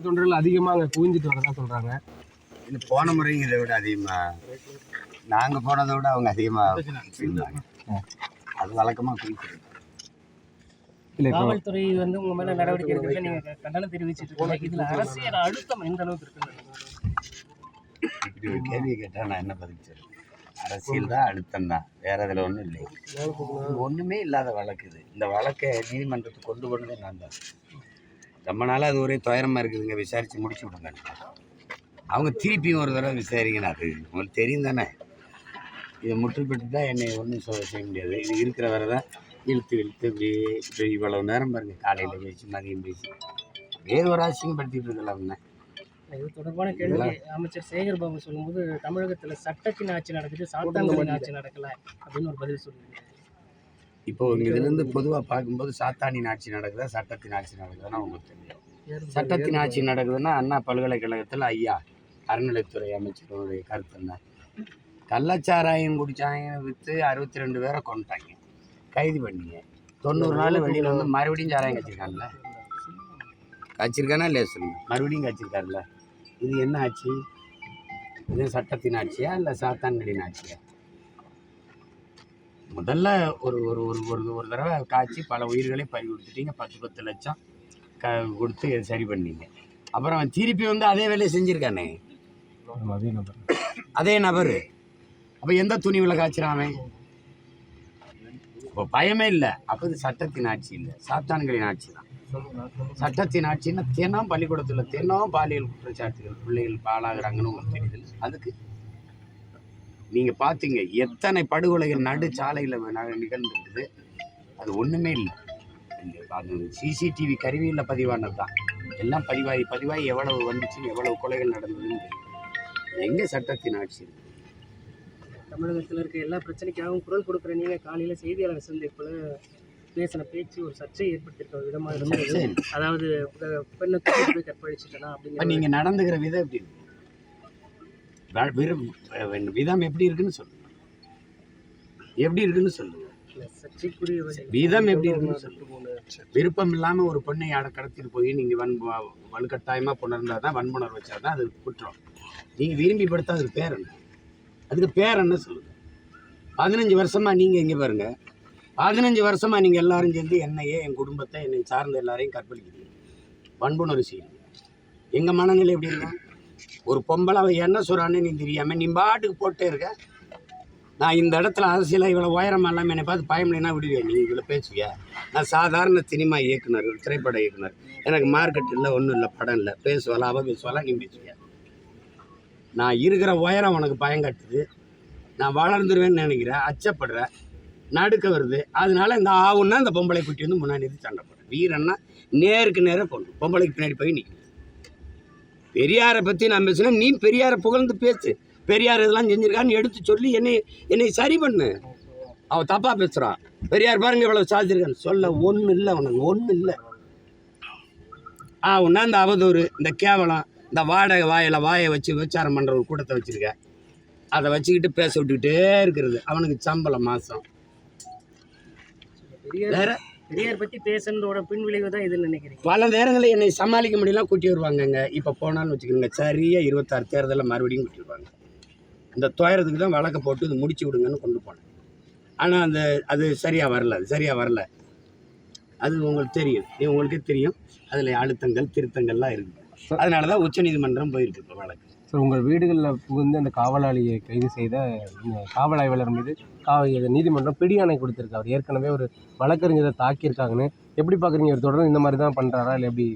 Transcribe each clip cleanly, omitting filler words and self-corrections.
தொண்டர்கள் அதிகமாக அங்கே குவிஞ்சிட்டு வரதா சொல்கிறாங்க. இது போன முறையும் இதை விட அதிகமாக, நாங்கள் போனதை விட அவங்க அதிகமாக இருந்தாங்க. அது வழக்கமாக குவிக்கிறது. இல்லை, காவல்துறை வந்து உங்கள் மேலே நடவடிக்கை எடுக்கிறதுல நீங்கள் கண்டனம் தெரிவிச்சுட்டு இருக்கீங்க. இதில் அரசியல் அழுத்தம் எந்த அளவுக்கு இருக்குன்னு இப்படி ஒரு கேள்வி கேட்டால் நான் என்ன பதில் சொல்லுவேன்? அரசியல் தான், அழுத்தம் தான், வேற இதில் ஒன்றும் இல்லை. ஒன்றுமே இல்லாத வழக்கு இது. இந்த வழக்கை நீதிமன்றத்துக்கு கொண்டு போனதே நான் தான். ரொம்ப நாளாக அது ஒரே துயரமாக இருக்குதுங்க, விசாரித்து முடிச்சு விடுங்க. அவங்க திருப்பியும் ஒரு தடவை விசாரிக்கணும். அது உங்களுக்கு தெரியும் தானே. இதை முற்றுப்பட்டு தான் என்னை ஒன்றும் செய்ய முடியாது. இது இருக்கிற வரை தான் இழுத்து இப்படி இவ்வளவு நேரம் பாருங்கள், காலையில் பேசி மதியம் பேசி வேறு ஒரு அசிங்கப்படுத்திட்டு இருக்கலாம்ண்ணே. இது தொடர்பான கேள்வி அமைச்சர் சேகர் பாபு சொல்லும்போது தமிழகத்தில் சட்டத்தின் ஆட்சி நடக்குது, சாத்தான்களின் ஆட்சி நடக்கல அப்படின்னு ஒரு பதில் சொல்லுவீங்க. இப்போ இதுலேருந்து பொதுவாக பார்க்கும்போது சாத்தானின் ஆட்சி நடக்குதா சட்டத்தின் ஆட்சி நடக்குதுன்னா உங்களுக்கு தெரியும். சட்டத்தின் ஆட்சி நடக்குதுன்னா அண்ணா பல்கலைக்கழகத்தில் ஐயா அறநிலைத்துறை அமைச்சருடைய கருத்து என்ன? கள்ளச்சாராயம் குடிச்சாங்க விற்று 62 பேரை கொண்டுட்டாங்க, கைது பண்ணிங்க. 90 நாள் வெளியில் வந்து மறுபடியும் சாராயம் கச்சிருக்காங்கல்ல, கச்சிருக்கானா இல்லையா சொல்லுங்க, மறுபடியும் கச்சிருக்காருல்ல. இது என்ன ஆட்சி? இது சட்டத்தின் ஆட்சியா இல்லை சாத்தான்களின் ஆட்சியா? முதல்ல ஒரு ஒரு ஒரு ஒரு தடவை காய்ச்சி பல உயிர்களை பறி கொடுத்துட்டீங்க, 10 லட்சம் கொடுத்து சரி பண்ணீங்க. அப்புறம் அவன் திருப்பி வந்து அதே வேலையை செஞ்சுருக்கானே அதே நபர். அப்போ எந்த துணிவில் காய்ச்சிறான் அவன்? இப்போ பயமே இல்லை. அப்போ இது சட்டத்தின் ஆட்சி இல்லை, சாத்தான்களின் ஆட்சி தான். சட்டத்தின் ஆட்சின்னா தினம் பள்ளிக்கூடத்தில் தினம் பாலியல் குற்றச்சாட்டுகள், பிள்ளைகள் பாலாகிறாங்கன்னு உங்களுக்கு தெரியுது. அதுக்கு நீங்கள் பார்த்தீங்க எத்தனை படுகொலைகள் நடு சாலையில் நிகழ்ந்துருக்குது. அது ஒன்றுமே இல்லை. அது சிசிடிவி கருவியில் பதிவானது தான். எல்லாம் பதிவாகி எவ்வளவு வந்துச்சு, எவ்வளவு கொலைகள் நடந்ததுன்னு தெரியும். எங்கே சட்டத்தின் ஆட்சி இருக்குது? தமிழகத்தில் இருக்க எல்லா பிரச்சனைக்காகவும் குரல் கொடுக்குற நீங்கள் காலையில் செய்தியாளர் சந்திப்பில் பேசின பேச்சு ஒரு சர்ச்சையை ஏற்படுத்தியிருக்க விதமாக இருந்தது. அதாவது பெண்ணை போய் கற்பழிச்சுட்டனா அப்படிங்கிற நீங்கள் நடந்துக்கிற விதம் எப்படி இருக்கு? விதம் எப்படி இருக்குன்னு சொல்லுங்க. எப்படி இருக்குன்னு சொல்லுங்க. சர்ச்சைக்குரிய விதம் எப்படி இருக்குன்னு சொல்லுங்க. விருப்பம் இல்லாமல் ஒரு பெண்ணை கடத்திட்டு போய் நீங்கள் வலுக்கட்டாயமாக புணர்ந்தால் தான், வன்புணர்வு வச்சா தான் அது குற்றம். நீங்கள் விரும்பி படுத்தா அதுக்கு பேர் என்ன? அதுக்கு பேர் என்ன சொல்லுங்க. 15 வருஷமாக நீங்கள் இங்கே பாருங்க, 15 வருஷமாக நீங்கள் எல்லாரும் சேர்ந்து என்னையே, என் குடும்பத்தை, என்னை சார்ந்த எல்லாரையும் கற்பழிக்கிறீங்க, வன்புணர்வு செய்யுங்க. எங்கள் மனநிலை எப்படி இருக்கும்? ஒரு பொம்பளை அவள் என்ன சொல்கிறான்னு நீ தெரியாமல் நீ பாட்டுக்கு போட்டே இருக்க. நான் இந்த இடத்துல அரசியலாக இவ்வளோ உயரமாக இல்லாமல் என்னை பார்த்து பயமில்லைன்னா விடுவேன். நீங்கள் இவ்வளோ பேசுவியா? நான் சாதாரண சினிமா இயக்குனர், திரைப்பட இயக்குனர். எனக்கு மார்க்கெட் இல்லை, ஒன்றும் இல்லை, படம் இல்லை. பேசுவாளா அவள் பேசுவாளா நீ பேசுவியா? நான் இருக்கிற உயரம் உனக்கு பயங்கட்டுது. நான் வளர்ந்துருவேன்னு நினைக்கிறேன், அச்சப்படுறேன், நடுக்க வருது. அதனால இந்த ஆவுன்னா இந்த பொம்பளை குட்டி வந்து முன்னாடி சண்டை போடுறேன். வீரன்னா நேருக்கு நேராக கொண்டு பொம்பளைக்கு பின்னாடி போய் நிற்கும். பெரியாரை பற்றி நான் பேசுனா நீ பெரியாரை புகழ்ந்து பேசு. பெரியார் இதெல்லாம் செஞ்சுருக்கான்னு எடுத்து சொல்லி என்னை சரி பண்ணு. அவள் தப்பாக பேசுகிறான். பெரியார் பாருங்க இவ்வளோ சாதிச்சிருக்கான்னு சொல்ல ஒன்றும் இல்லை, உனக்கு ஒன்றும் இல்லை. ஒன்றா இந்த அவதூறு, இந்த கேவலம், இந்த வாடகை வாயை வச்சு விபச்சாரம் பண்ணுற ஒரு கூட்டத்தை வச்சுருக்க. அதை வச்சுக்கிட்டு பேச விட்டுக்கிட்டே இருக்கிறது. அவனுக்கு சம்பளம் மாதம். வேற பெரியார் பற்றி பேசுறதோட பின் விளைவு தான் இதுன்னு நினைக்கிறேன். பல நேரங்களில் என்னை சமாளிக்க முடியலாம் கூட்டி வருவாங்கங்க. இப்போ போனாலும் வச்சுக்கோங்க, சரியாக 26 தேர்தலில் மறுபடியும் கூட்டிடுவாங்க. அந்த துயரத்துக்கு தான் வழக்கை போட்டு இது முடிச்சு விடுங்கன்னு கொண்டு போனேன். ஆனால் அது சரியாக வரல. அது உங்களுக்கு தெரியும், உங்களுக்கே தெரியும். அதில் அழுத்தங்கள் திருத்தங்கள்லாம் இருக்குது. அதனால தான் உச்சநீதிமன்றம் போயிருக்கு இப்போ வழக்கு. சார், உங்கள் வீடுகளில் புகுந்து அந்த காவலாளியை கைது செய்த காவல் ஆய்வாளர் மீது நீதிமன்றம் பிடியாணை கொடுத்துருக்கு. அவர் ஏற்கனவே ஒரு வழக்கறிஞரை தாக்கியிருக்காங்கன்னு எப்படி பார்க்குறீங்க? ஒரு தொடர்ந்து இந்த மாதிரி தான் பண்ணுறாரா இல்லை எப்படி?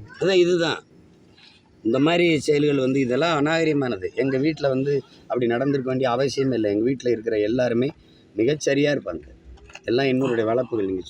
இதுதான் இந்த மாதிரி செயல்கள் வந்து இதெல்லாம் அநாகரிகமானது. எங்கள் வீட்டில் வந்து அப்படி நடந்திருக்க வேண்டிய அவசியமே இல்லை. எங்கள் வீட்டில் இருக்கிற எல்லாருமே மிகச்சரியாக இருப்பாங்க. எல்லாம் என்னுடைய வளர்ப்புகள். நீங்கள்